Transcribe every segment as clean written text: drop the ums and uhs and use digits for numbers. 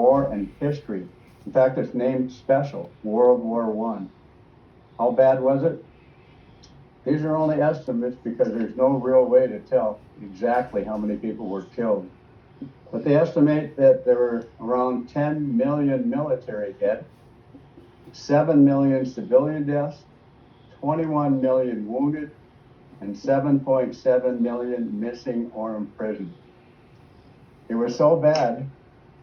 war in history. In fact, it's named special, World War I. How bad was it? These are only estimates because there's no real way to tell exactly how many people were killed. But they estimate that there were around 10 million military dead, 7 million civilian deaths, 21 million wounded, and 7.7 million missing or imprisoned. It was so bad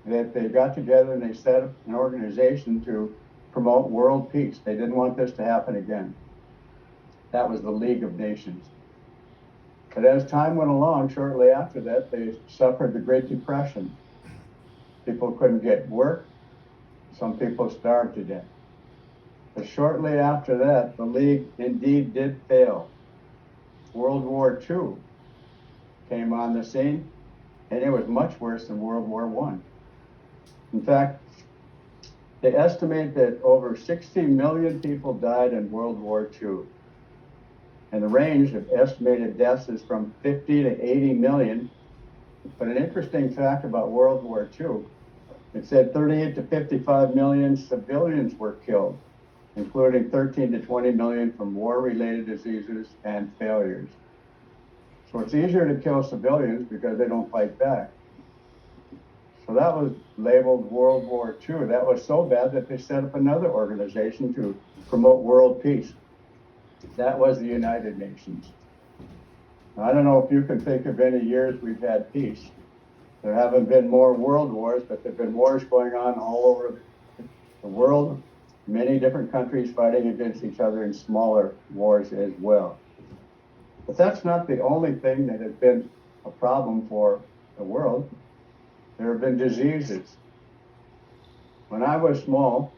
that they got together and they set up an organization to promote world peace. They didn't want this to happen again. That was the League of Nations. But as time went along, shortly after that, they suffered the Great Depression. People couldn't get work. Some people starved to death. But shortly after that, the League indeed did fail. World War II came on the scene, and it was much worse than World War I. In fact, they estimate that over 60 million people died in World War II. And the range of estimated deaths is from 50 to 80 million. But an interesting fact about World War II, it said 38 to 55 million civilians were killed, including 13 to 20 million from war-related diseases and failures. So it's easier to kill civilians because they don't fight back. So that was labeled World War II. That was so bad that they set up another organization to promote world peace. That was the United Nations. Now, I don't know if you can think of any years we've had peace. There haven't been more world wars, but there have been wars going on all over the world, many different countries fighting against each other in smaller wars as well. But that's not the only thing that has been a problem for the world. There have been diseases. When I was small,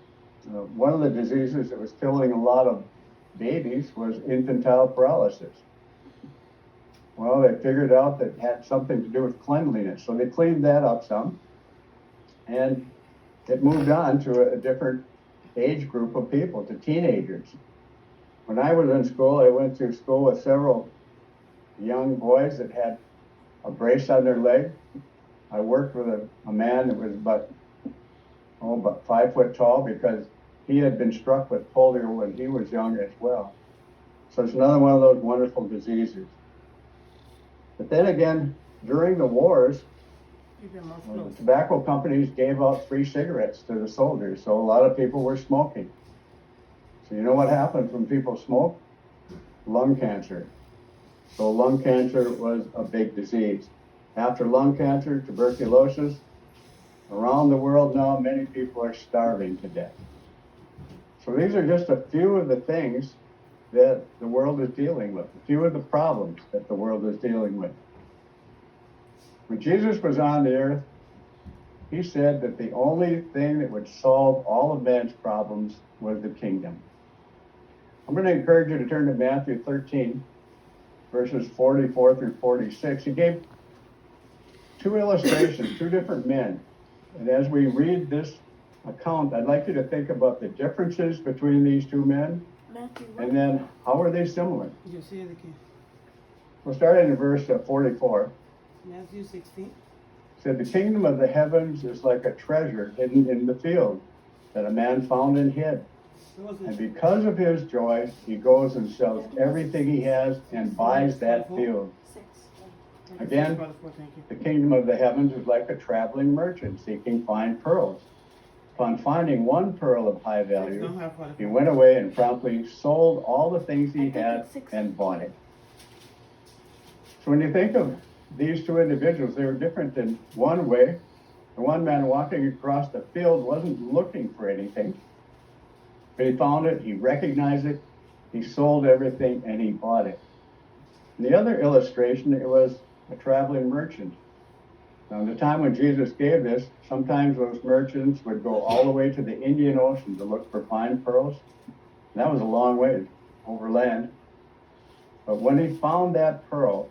one of the diseases that was killing a lot of babies was infantile paralysis. Well, they figured out that it had something to do with cleanliness. So they cleaned that up some, and it moved on to a different age group of people, to teenagers. When I was in school, I went to school with several young boys that had a brace on their leg. I worked with a man that was about 5 foot tall because he had been struck with polio when he was young as well. So it's another one of those wonderful diseases. But then again, during the wars, the tobacco companies gave out free cigarettes to the soldiers, so a lot of people were smoking. So you know what happens when people smoke? Lung cancer. So lung cancer was a big disease. After lung cancer, tuberculosis. Around the world now, many people are starving to death. So these are just a few of the things that the world is dealing with, a few of the problems that the world is dealing with. When Jesus was on the earth, he said that the only thing that would solve all of man's problems was the kingdom. I'm going to encourage you to turn to Matthew 13, verses 44 through 46. He gave two illustrations, two different men. And as we read this account, I'd like you to think about the differences between these two men, and then how are they similar? We'll start in verse 44. Matthew 16. It said, the kingdom of the heavens is like a treasure hidden in the field that a man found and hid. And because of his joy, he goes and sells everything he has and buys that field. Again, the kingdom of the heavens is like a traveling merchant seeking fine pearls. Upon finding one pearl of high value, he went away and promptly sold all the things he had and bought it. So when you think of these two individuals, they were different in one way. The one man walking across the field wasn't looking for anything, but he found it, he recognized it, he sold everything, and he bought it. And the other illustration, it was a traveling merchant. Now, in the time when Jesus gave this, sometimes those merchants would go all the way to the Indian Ocean to look for fine pearls. And that was a long way overland. But when he found that pearl,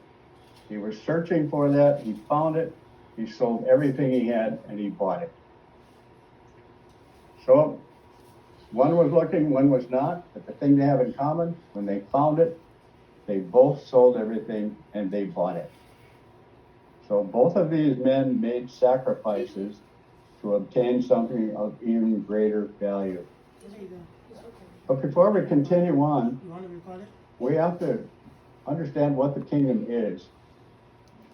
he was searching for that, he found it, he sold everything he had, and he bought it. So, one was looking, one was not, but the thing they have in common, when they found it, they both sold everything and they bought it. So both of these men made sacrifices to obtain something of even greater value. But before we continue on, we have to understand what the kingdom is.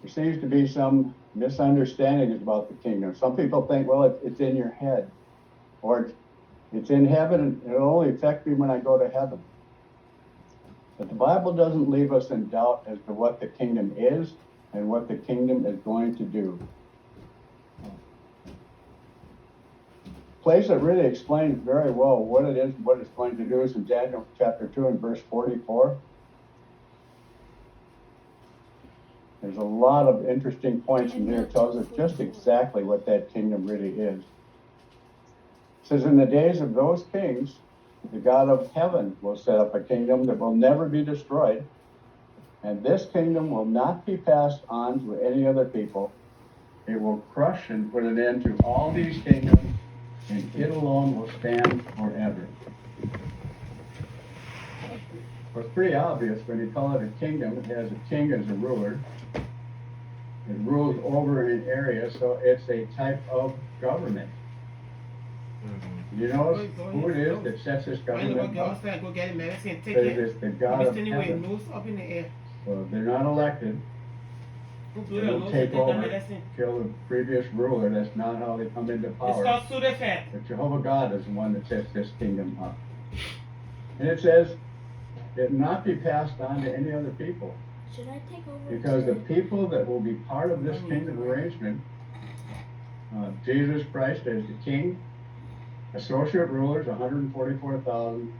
There seems to be some misunderstandings about the kingdom. Some people think, well, it's in your head, or it's in heaven, and it'll only affect me when I go to heaven. But the Bible doesn't leave us in doubt as to what the kingdom is and what the kingdom is going to do. Place that really explains very well what it is and what it's going to do is in Daniel chapter 2 and verse 44. There's a lot of interesting points in there. It tells us just exactly what that kingdom really is. It says, in the days of those kings, the God of heaven will set up a kingdom that will never be destroyed, and this kingdom will not be passed on to any other people. It will crush and put an end to all these kingdoms, and it alone will stand forever. Well, it's pretty obvious when you call it a kingdom. It has a king as a ruler. It rules over an area, so it's a type of government. You know who it is that sets this government up? It's the God of heaven. So they're not elected. They don't take over, kill the previous ruler. That's not how they come into power. But Jehovah God is the one that sets this kingdom up. And it says, it will not be passed on to any other people. Should I take over? Because the people that will be part of this kingdom arrangement, Jesus Christ as the king, associate rulers, 144,000,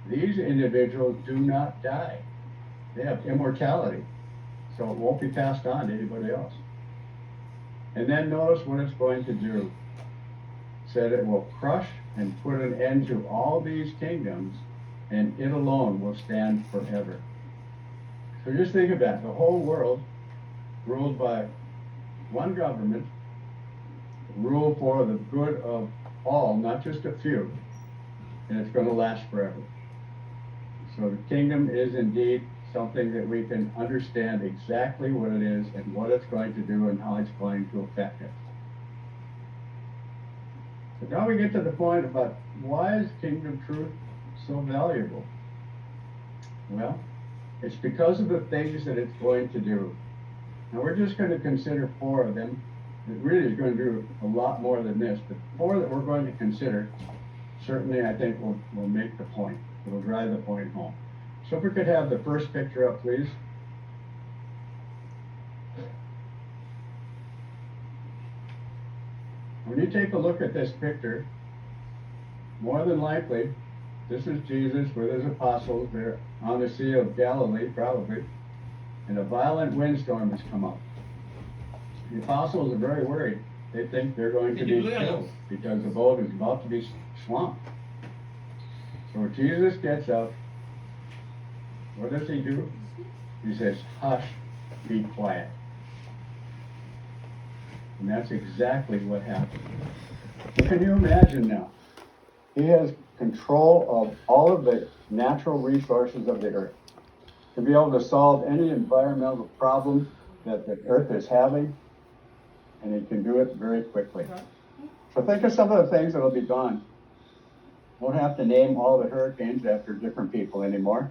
these individuals do not die. They have immortality. So it won't be passed on to anybody else. And then notice what it's going to do. It said it will crush and put an end to all these kingdoms, and it alone will stand forever. So just think of that. The whole world ruled by one government, rule for the good of all, not just a few, and it's going to last forever. So the kingdom is indeed something that we can understand exactly what it is and what it's going to do and how it's going to affect it. So now we get to the point about why is kingdom truth so valuable? Well, it's because of the things that it's going to do. Now we're just going to consider 4 of them. It really is going to do a lot more than this, but 4 that we're going to consider certainly I think will make the point. It'll drive the point home. So if we could have the first picture up, please. When you take a look at this picture, more than likely, this is Jesus with his apostles. They're on the Sea of Galilee, probably, and a violent windstorm has come up. The apostles are very worried. They think they're going to be killed because the boat is about to be swamped. So Jesus gets up. What does he do? He says, hush, be quiet. And that's exactly what happened. So can you imagine now? He has control of all of the natural resources of the earth. To be able to solve any environmental problem that the earth is having, and he can do it very quickly. So think of some of the things that will be gone. Won't have to name all the hurricanes after different people anymore.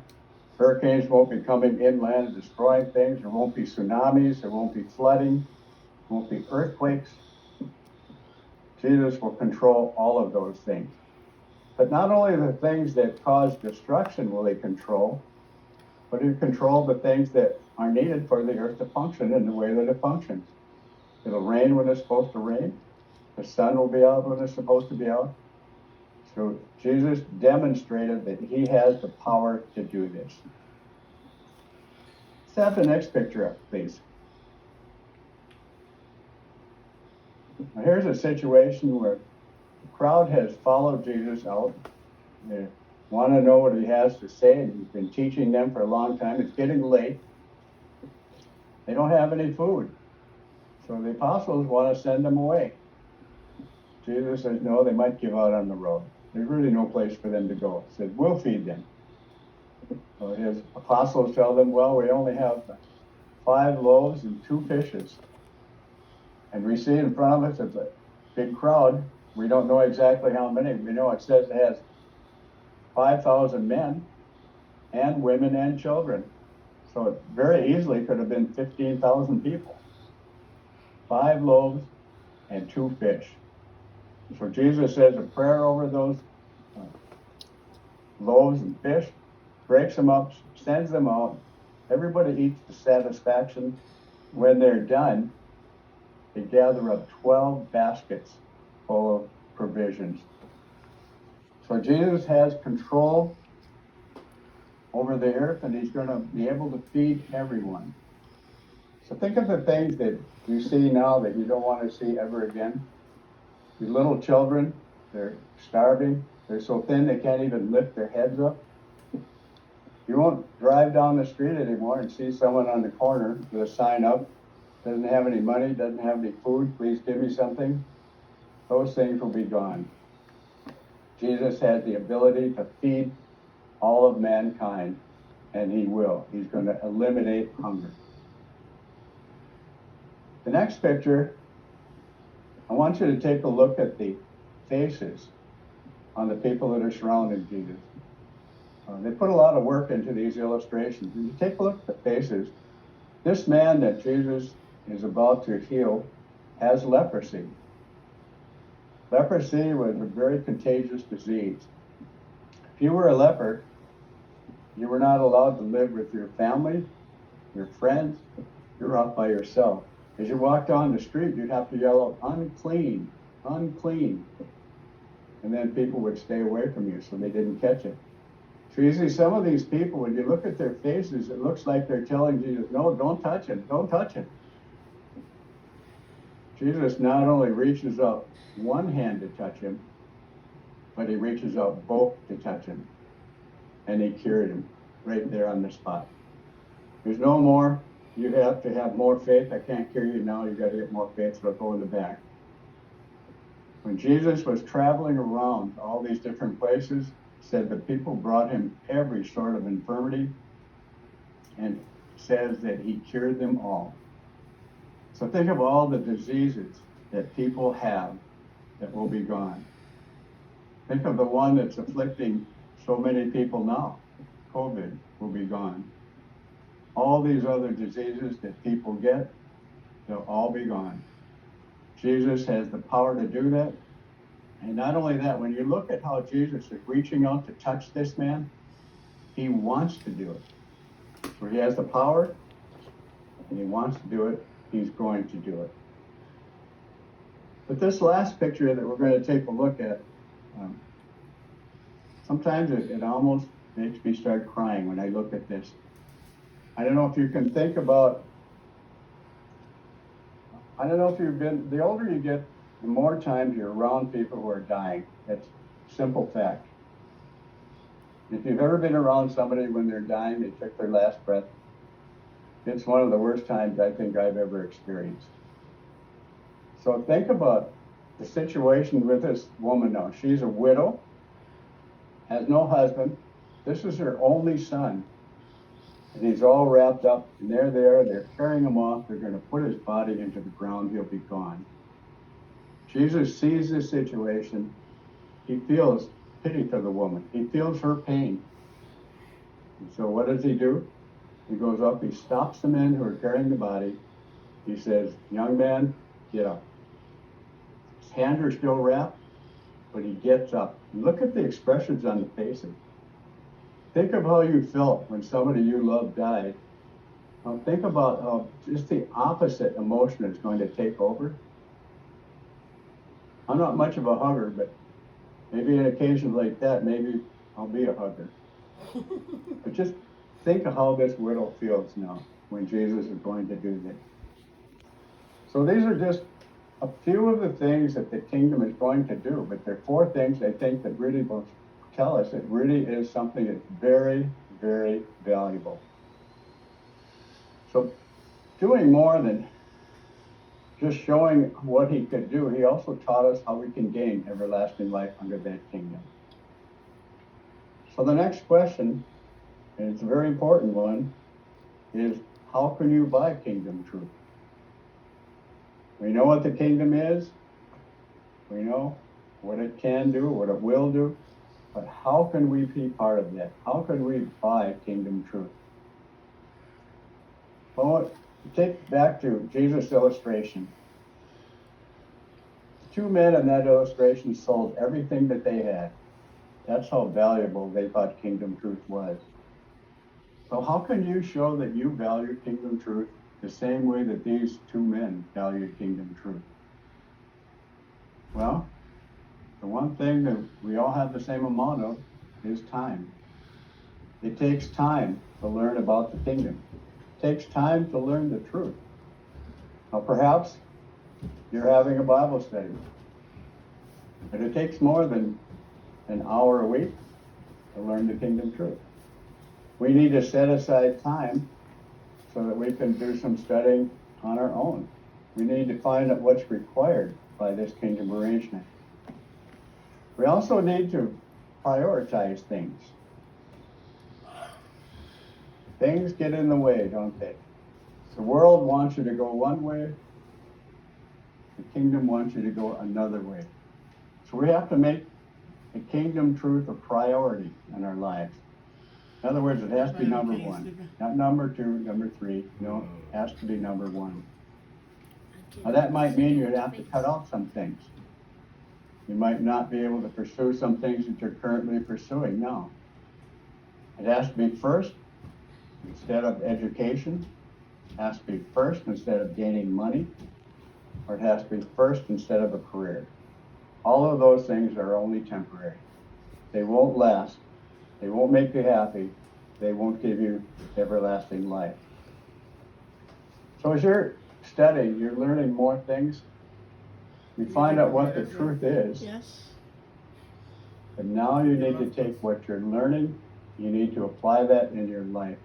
Hurricanes won't be coming inland and destroying things. There won't be tsunamis. There won't be flooding. There won't be earthquakes. Jesus will control all of those things. But not only the things that cause destruction will he control, but he'll control the things that are needed for the earth to function in the way that it functions. It'll rain when it's supposed to rain. The sun will be out when it's supposed to be out. So Jesus demonstrated that he has the power to do this. Let's have the next picture up, please. Now here's a situation where the crowd has followed Jesus out. They want to know what he has to say, and he's been teaching them for a long time. It's getting late. They don't have any food. So the apostles want to send them away. Jesus says, no, they might give out on the road. There's really no place for them to go. He says, we'll feed them. So his apostles tell them, well, we only have 5 loaves and 2 fishes. And we see in front of us big crowd. We don't know exactly how many. We know it says it has 5,000 men and women and children. So it very easily could have been 15,000 people. 5 loaves and 2 fish. So Jesus says a prayer over those loaves and fish, breaks them up, sends them out. Everybody eats to satisfaction. When they're done, they gather up 12 baskets full of provisions. So Jesus has control over the earth, and he's going to be able to feed everyone. So think of the things that you see now that you don't want to see ever again. These little children, they're starving. They're so thin they can't even lift their heads up. You won't drive down the street anymore and see someone on the corner with a sign up, doesn't have any money, doesn't have any food, please give me something. Those things will be gone. Jesus has the ability to feed all of mankind, and he will. He's going to eliminate hunger. The next picture, I want you to take a look at the faces on the people that are surrounding Jesus. They put a lot of work into these illustrations. If you take a look at the faces, this man that Jesus is about to heal has leprosy. Leprosy was a very contagious disease. If you were a leper, you were not allowed to live with your family, your friends. You were out by yourself. As you walked down the street, you'd have to yell out, unclean, unclean. And then people would stay away from you so they didn't catch it. So you see some of these people, when you look at their faces, it looks like they're telling Jesus, no, don't touch him, don't touch him. Jesus not only reaches out one hand to touch him, but he reaches out both to touch him. And he cured him right there on the spot. There's no more, you have to have more faith. I can't cure you now, you've got to get more faith, so I'll go in the back. When Jesus was traveling around all these different places, said that people brought him every sort of infirmity, and says that he cured them all. So think of all the diseases that people have that will be gone. Think of the one that's afflicting so many people now. COVID will be gone. All these other diseases that people get, they'll all be gone. Jesus has the power to do that. And not only that, when you look at how Jesus is reaching out to touch this man, he wants to do it. So he has the power, and he wants to do it. He's going to do it. But this last picture that we're going to take a look at, sometimes it almost makes me start crying when I look at this. I don't know if you can think about, I don't know if you've been, the older you get, the more times you're around people who are dying. That's a simple fact. If you've ever been around somebody when they're dying, they took their last breath, it's one of the worst times I think I've ever experienced. So think about the situation with this woman now. She's a widow, has no husband. This is her only son. And he's all wrapped up, and they're there, they're carrying him off, they're going to put his body into the ground, he'll be gone. Jesus sees this situation. He feels pity for the woman. He feels her pain. And so what does he do? He goes up, he stops the men who are carrying the body. He says, young man, get up. His hands are still wrapped, but he gets up. And look at the expressions on the faces. Think of how you felt when somebody you loved died. Now think about how just the opposite emotion is going to take over. I'm not much of a hugger, but maybe on occasions like that, maybe I'll be a hugger. But just think of how this widow feels now when Jesus is going to do this. So these are just a few of the things that the kingdom is going to do, but there are 4 things I think that really will tell us it really is something that's very, very valuable. So doing more than just showing what he could do, he also taught us how we can gain everlasting life under that kingdom. So the next question, and it's a very important one, is how can you buy kingdom truth? We know what the kingdom is. We know what it can do, what it will do, but how can we be part of that? How can we buy kingdom truth? Well, take back to Jesus' illustration. The two men in that illustration sold everything that they had. That's how valuable they thought kingdom truth was. So how can you show that you value kingdom truth the same way that these two men valued kingdom truth? Well, the one thing that we all have the same amount of is time. It takes time to learn about the kingdom. It takes time to learn the truth. Now, perhaps you're having a Bible study, but it takes more than an hour a week to learn the kingdom truth. We need to set aside time so that we can do some studying on our own. We need to find out what's required by this kingdom arrangement. We also need to prioritize things. Things get in the way, don't they? The world wants you to go one way. The kingdom wants you to go another way. So we have to make the kingdom truth a priority in our lives. In other words, it has to be number one. Not number two, number three. No, it has to be number one. Now that might mean you'd have to cut out some things. You might not be able to pursue some things that you're currently pursuing now. It has to be first instead of education. It has to be first instead of gaining money. Or it has to be first instead of a career. All of those things are only temporary. They won't last. They won't make you happy. They won't give you everlasting life. So as you're studying, you're learning more things. You find out what the truth is. Yes. And now you need to take what you're learning, you need to apply that in your life.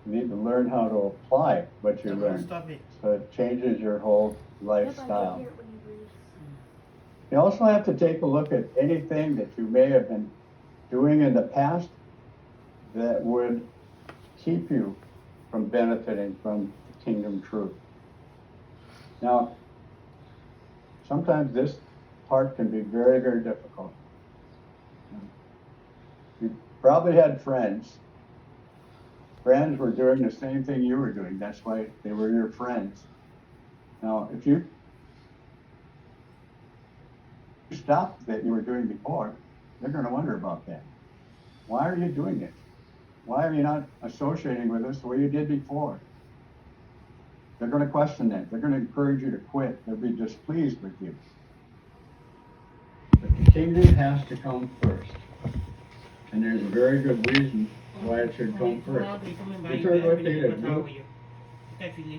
You need to learn how to apply what you learn. So it changes your whole lifestyle. You also have to take a look at anything that you may have been doing in the past that would keep you from benefiting from kingdom truth. Now, sometimes this part can be very, very difficult. You probably had friends. Friends were doing the same thing you were doing. That's why they were your friends. Now, if you stop that you were doing before, they're going to wonder about that. Why are you doing it? Why are you not associating with us the way you did before? They're going to question that. They're going to encourage you to quit. They'll be displeased with you. But the kingdom has to come first. And there's a very good reason why it should come first. We turn with me to Luke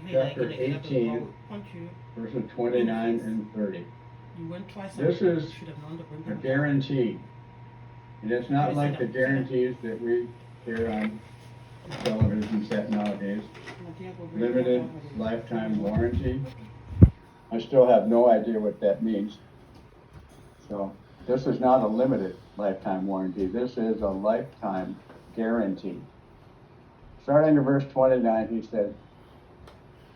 chapter 18, verses 29 and 30. This is a guarantee. And it's not like the guarantees that we hear on television set nowadays. Limited lifetime warranty. I still have no idea what that means. So this is not a limited lifetime warranty. This is a lifetime guarantee. Starting in verse 29,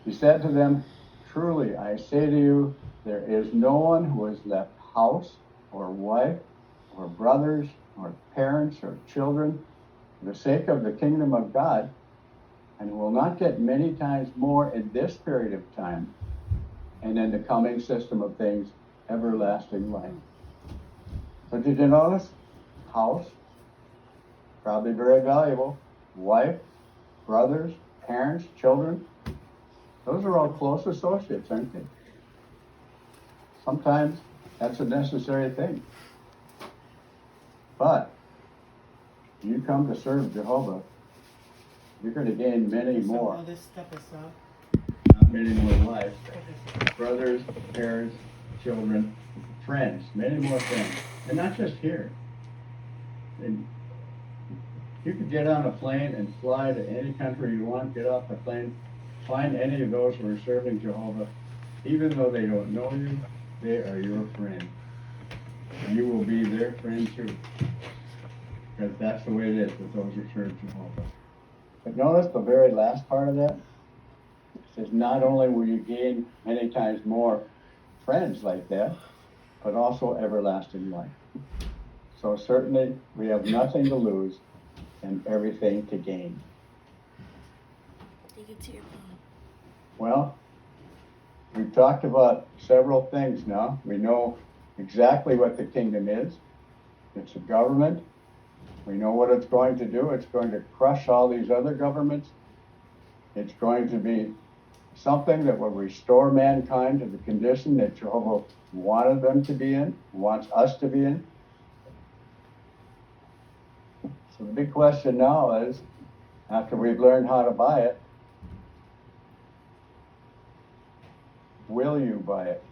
he said to them, "Truly I say to you, there is no one who has left house or wife or brothers or parents or children for the sake of the kingdom of God, and will not get many times more in this period of time and in the coming system of things, everlasting life." So did you notice? House, probably very valuable. Wife, brothers, parents, children. Those are all close associates, aren't they? Sometimes that's a necessary thing. But you come to serve Jehovah, you're going to gain many more. Not many more lives. Brothers, parents, children, friends, many more friends. And not just here. And you could get on a plane and fly to any country you want, get off the plane, find any of those who are serving Jehovah. Even though they don't know you, they are your friend. And you will be their friend too. Because that's the way it is with those who serve Jehovah. But notice the very last part of that. It says, not only will you gain many times more friends like that, but also everlasting life. So certainly we have nothing to lose and everything to gain. Take it to your phone. Well, we've talked about several things now. We know exactly what the kingdom is. It's a government. We know what it's going to do. It's going to crush all these other governments. It's going to be something that will restore mankind to the condition that Jehovah wanted them to be in, wants us to be in. So the big question now is, after we've learned how to buy it, will you buy it?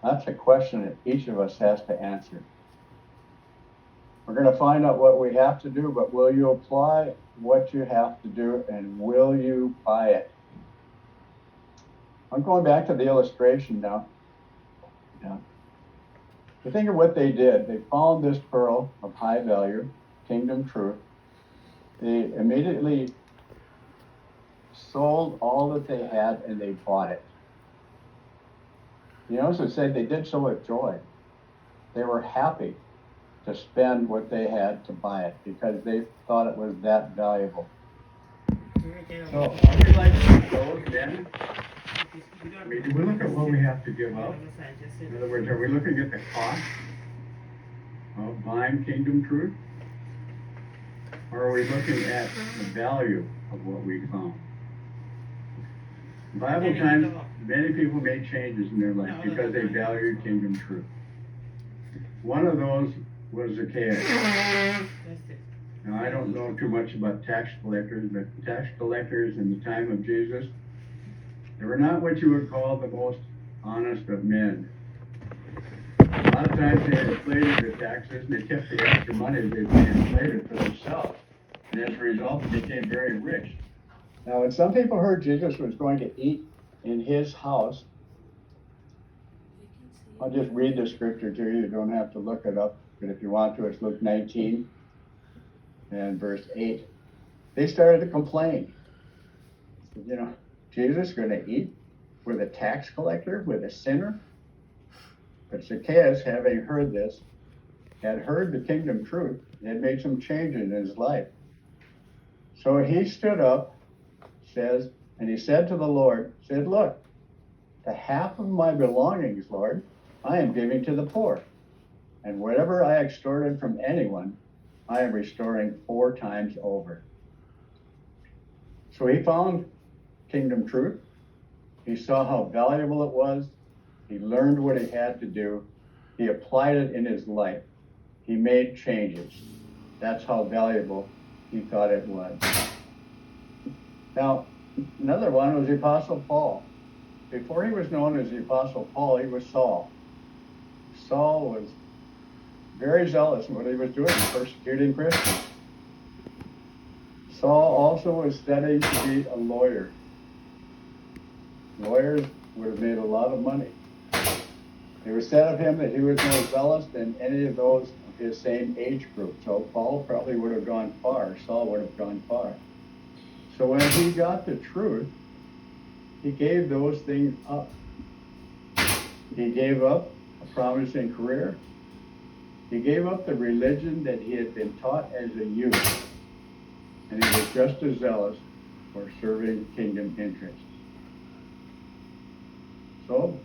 That's a question that each of us has to answer. We're going to find out what we have to do, but will you apply what you have to do, and will you buy it? I'm going back to the illustration now. Yeah. You think of what they did. They found this pearl of high value, kingdom truth. They immediately sold all that they had and they bought it. You notice it said they did so with joy. They were happy to spend what they had to buy it because they thought it was that valuable. So I would like to close then. I mean, do we look at what we have to give up? In other words, are we looking at the cost of buying kingdom truth? Or are we looking at the value of what we found? In Bible times, many people made changes in their life because they valued kingdom truth. One of those was Zacchaeus. Now, I don't know too much about tax collectors, but tax collectors in the time of Jesus, they were not what you would call the most honest of men. A lot of times they inflated the taxes and they kept the extra money they inflated for themselves. And as a result, they became very rich. Now, when some people heard Jesus was going to eat in his house, I'll just read the scripture to you. You don't have to look it up, but if you want to, it's Luke 19 and verse 8. They started to complain. You know, Jesus is going to eat with a tax collector, with a sinner? But Zacchaeus, having heard this, had heard the kingdom truth, and had made some changes in his life. So he stood up, says, and he said to the Lord, said, look, the half of my belongings, Lord, I am giving to the poor. And whatever I extorted from anyone, I am restoring 4 times over. So he found kingdom truth. He saw how valuable it was. He learned what he had to do. He applied it in his life. He made changes. That's how valuable he thought it was. Now, another one was the Apostle Paul. Before he was known as the Apostle Paul, he was Saul. Saul was very zealous in what he was doing, persecuting Christians. Saul also was studying to be a lawyer. Lawyers would have made a lot of money. It was said of him that he was more zealous than any of those of his same age group. So Paul probably would have gone far. Saul would have gone far. So when he got the truth, he gave those things up. He gave up a promising career. He gave up the religion that he had been taught as a youth. And he was just as zealous for serving kingdom interests. So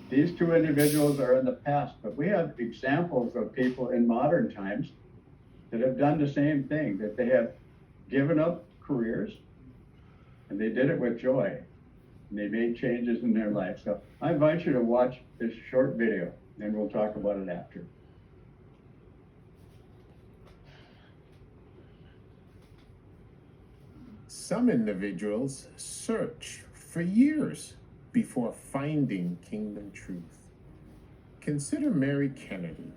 these 2 individuals are in the past, but we have examples of people in modern times that have done the same thing, that they have given up careers, and they did it with joy, and they made changes in their life. So I invite you to watch this short video, and we'll talk about it after. Some individuals search for years before finding kingdom truth. Consider Mary Kennedy.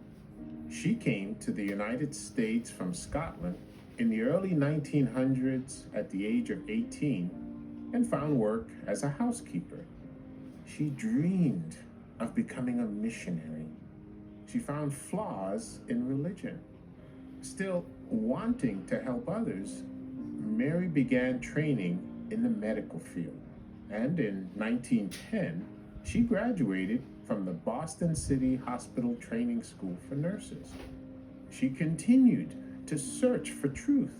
She came to the United States from Scotland in the early 1900s at the age of 18 and found work as a housekeeper. She dreamed of becoming a missionary. She found flaws in religion. Still wanting to help others, Mary began training in the medical field. And in 1910, She graduated from the Boston City Hospital Training School for Nurses. She continued to search for truth,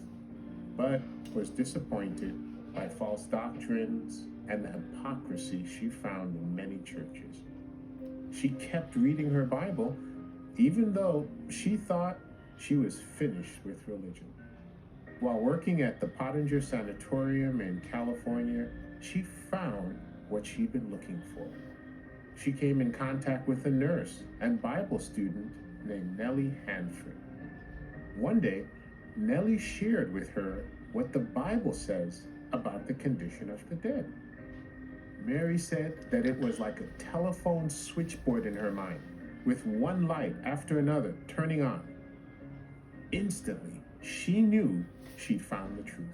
but was disappointed by false doctrines and the hypocrisy she found in many churches. She kept reading her Bible, even though she thought she was finished with religion. While working at the Pottinger Sanatorium in California, she found what she'd been looking for. She came in contact with a nurse and Bible student named Nellie Hanford. One day, Nellie shared with her what the Bible says about the condition of the dead. Mary said that it was like a telephone switchboard in her mind, with one light after another turning on. Instantly, she knew she'd found the truth.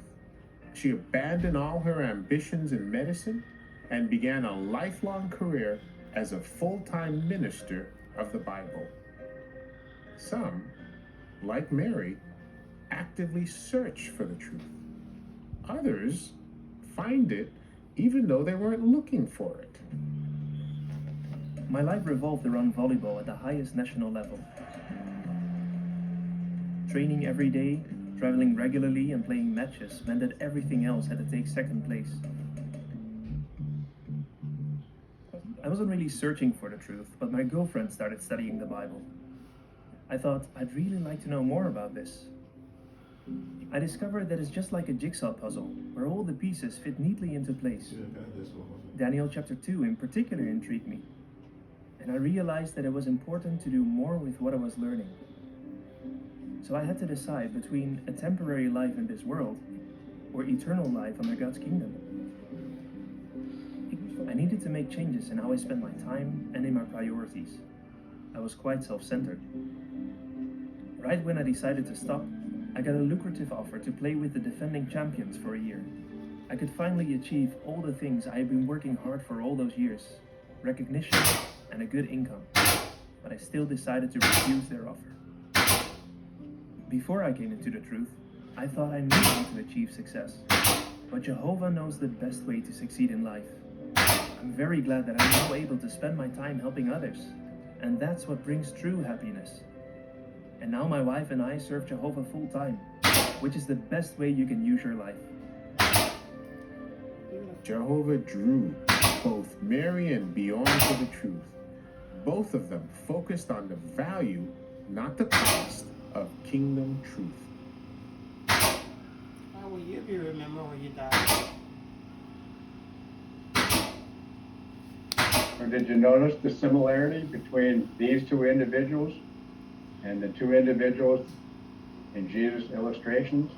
She abandoned all her ambitions in medicine and began a lifelong career as a full-time minister of the Bible. Some, like Mary, actively search for the truth. Others find it even though they weren't looking for it. My life revolved around volleyball at the highest national level. Training every day, traveling regularly, and playing matches meant that everything else had to take second place. I wasn't really searching for the truth, but my girlfriend started studying the Bible. I thought I'd really like to know more about this. I discovered that it's just like a jigsaw puzzle, where all the pieces fit neatly into place. Daniel chapter 2 in particular intrigued me, and I realized that it was important to do more with what I was learning. So I had to decide between a temporary life in this world or eternal life under God's kingdom. I needed to make changes in how I spent my time and in my priorities. I was quite self-centered. Right when I decided to stop, I got a lucrative offer to play with the defending champions for a year. I could finally achieve all the things I had been working hard for all those years: recognition and a good income. But I still decided to refuse their offer. Before I came into the truth, I thought I knew how to achieve success. But Jehovah knows the best way to succeed in life. I'm very glad that I'm now able to spend my time helping others. And that's what brings true happiness. And now my wife and I serve Jehovah full time, which is the best way you can use your life. Jehovah drew both Mary and Bjorn to the truth. Both of them focused on the value, not the cost, of kingdom truth. How will you remember when you die? Or did you notice the similarity between these two individuals and the two individuals in Jesus' illustrations?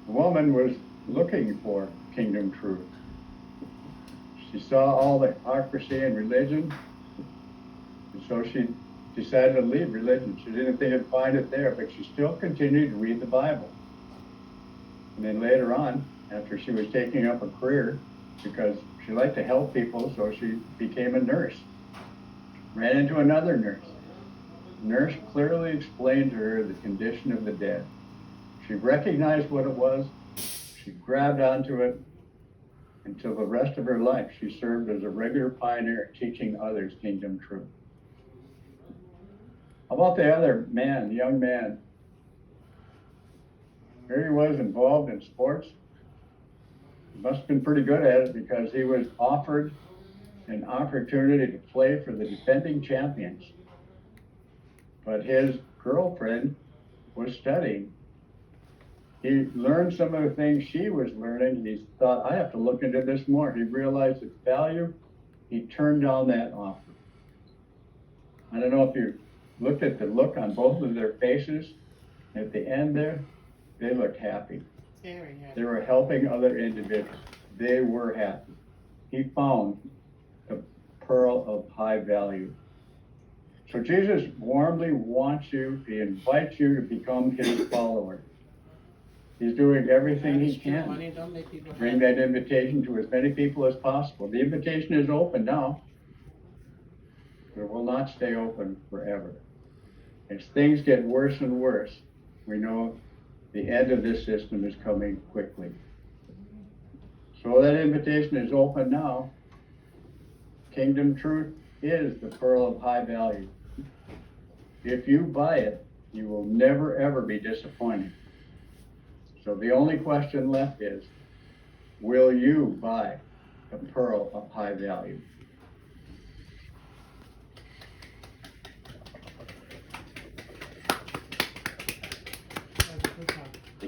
The woman was looking for kingdom truth. She saw all the hypocrisy in religion, and so she decided to leave religion. She didn't think she'd find it there, but she still continued to read the Bible. And then later on, after she was taking up a career, because she liked to help people, so she became a nurse. Ran into another nurse. The nurse clearly explained to her the condition of the dead. She recognized what it was. She grabbed onto it. Until the rest of her life, she served as a regular pioneer teaching others kingdom truth. How about the other man, the young man? Here he was involved in sports. He must have been pretty good at it because he was offered an opportunity to play for the defending champions. But his girlfriend was studying. He learned some of the things she was learning. He thought, I have to look into this more. He realized its value. He turned down that offer. I don't know if you looked at the look on both of their faces. At the end there, they looked happy. Very happy. They were helping other individuals. They were happy. He found the pearl of high value. So Jesus warmly wants you, he invites you to become his follower. He's doing everything he can to bring that invitation to as many people as possible. The invitation is open now, but it will not stay open forever. As things get worse and worse, we know the end of this system is coming quickly. So that invitation is open now. Kingdom Truth is the pearl of high value. If you buy it, you will never ever be disappointed. So the only question left is, will you buy a pearl of high value?